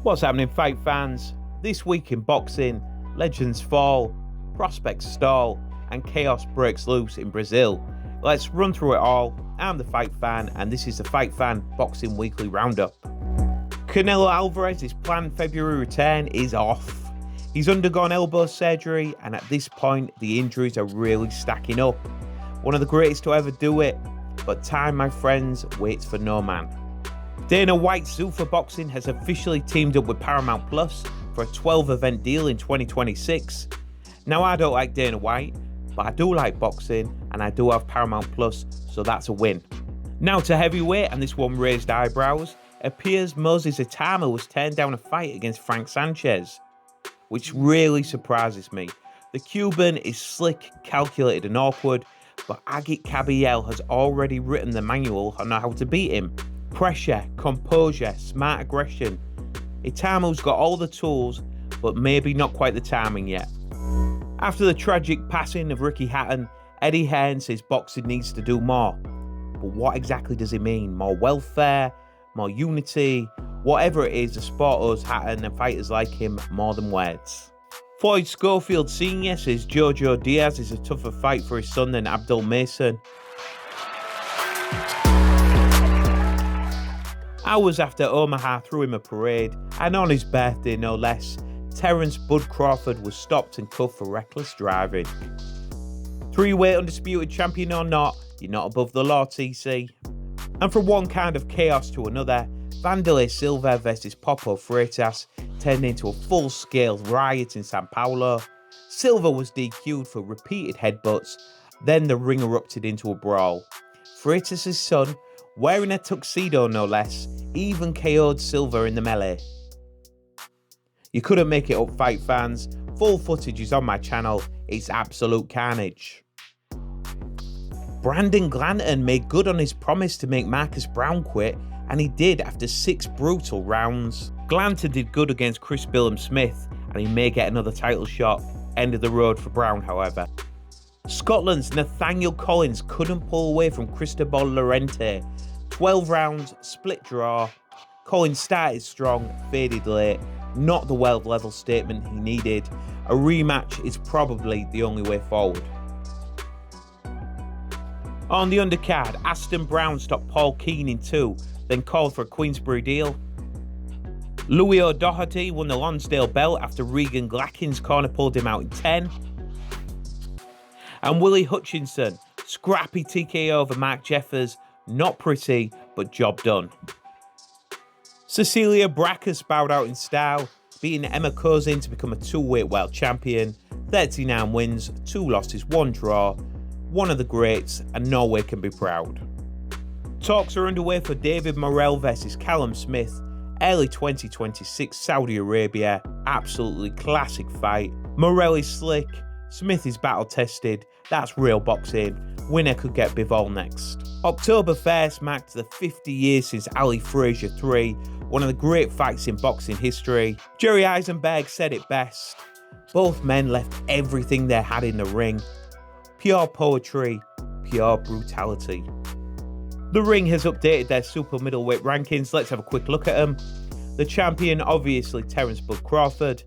What's happening, fight fans? This week in boxing, legends fall, prospects stall, and chaos breaks loose in Brazil. Let's run through it all. I'm the Fight Fan, and this is the Fight Fan Boxing Weekly Roundup. Canelo Alvarez's planned February return is off. He's undergone elbow surgery, and at this point, the injuries are really stacking up. One of the greatest to ever do it, but time, my friends, waits for no man. Dana White's Zuffa Boxing has officially teamed up with Paramount Plus for a 12-event deal in 2026. Now, I don't like Dana White, but I do like boxing, and I do have Paramount Plus, so that's a win. Now to heavyweight, and this one raised eyebrows. It appears Moses Itauma was turned down a fight against Frank Sanchez, which really surprises me. The Cuban is slick, calculated and awkward, but Agit Kabayel has already written the manual on how to beat him. Pressure, composure, smart aggression. Itauma's got all the tools, but maybe not quite the timing yet. After the tragic passing of Ricky Hatton, Eddie Hearn says boxing needs to do more. But what exactly does it mean? More welfare? More unity? Whatever it is, the sport owes Hatton and fighters like him more than words. Floyd Schofield Sr. says Jojo Diaz is a tougher fight for his son than Abdul Mason. Hours after Omaha threw him a parade, and on his birthday no less, Terence Bud Crawford was stopped and cuffed for reckless driving. Three-weight undisputed champion or not, you're not above the law, TC. And from one kind of chaos to another, Wanderlei Silva versus Popo Freitas turned into a full-scale riot in Sao Paulo. Silva was DQ'd for repeated headbutts, then the ring erupted into a brawl. Freitas' son, wearing a tuxedo no less, even KO'd Silva in the melee. You couldn't make it up, fight fans. Full footage is on my channel. It's absolute carnage. Brandon Glanton made good on his promise to make Marcus Brown quit, and he did after 6 brutal rounds. Glanton did good against Chris Billam-Smith, and he may get another title shot. End of the road for Brown, however. Scotland's Nathaniel Collins couldn't pull away from Cristobal Llorente. 12 rounds, split draw. Collins started strong, faded late. Not the world level statement he needed. A rematch is probably the only way forward. On the undercard, Aston Brown stopped Paul Keane in 2, then called for a Queensberry deal. Louis O'Doherty won the Lonsdale belt after Regan Glackin's corner pulled him out in 10. And Willie Hutchinson, scrappy TKO over Mark Jeffers, not pretty, but job done. Cecilia Brækhus bowed out in style, beating Emma Kozin to become a 2-weight world champion. 39 wins, 2 losses, 1 draw. One of the greats, and Norway can be proud. Talks are underway for David Morrell versus Callum Smith. Early 2026, Saudi Arabia. Absolutely classic fight. Morrell is slick. Smith is battle tested. That's real boxing. Winner could get Bivol next. October 1st marked the 50 years since Ali Frazier III, one of the great fights in boxing history. Jerry Eisenberg said it best. Both men left everything they had in the ring. Pure poetry, pure brutality. The Ring has updated their super middleweight rankings. Let's have a quick look at them. The champion, obviously Terence Bud Crawford.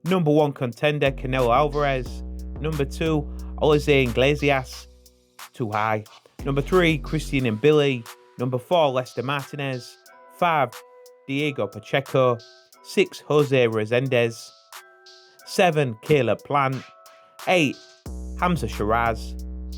Number 1 contender, Canelo Alvarez. Number 2, Jose Iglesias. Too high. Number 3, Christian and Billy. Number 4, Lester Martinez. 5, Diego Pacheco. 6, Jose Resendez. 7, Caleb Plant. 8, Hamza Shiraz.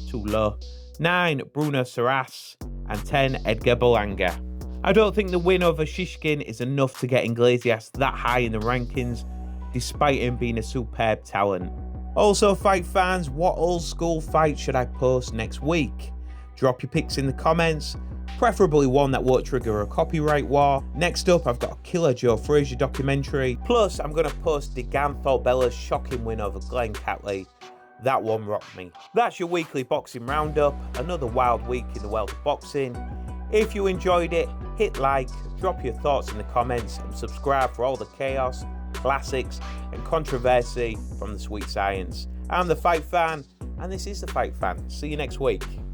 Too low. 9, Bruno Saras. And 10, Edgar Berlanga. I don't think the win over Shishkin is enough to get Iglesias that high in the rankings, despite him being a superb talent. Also, fight fans, what old school fight should I post next week? Drop your picks in the comments, preferably one that won't trigger a copyright war. Next up, I've got a Killer Joe Frazier documentary. Plus, I'm going to post DeGale Thorbella's shocking win over Glenn Catley. That one rocked me. That's your weekly boxing roundup. Another wild week in the world of boxing. If you enjoyed it, hit like, drop your thoughts in the comments, and subscribe for all the chaos, classics, and controversy from the sweet science. I'm the Fight Fan, and this is the Fight Fan. See you next week.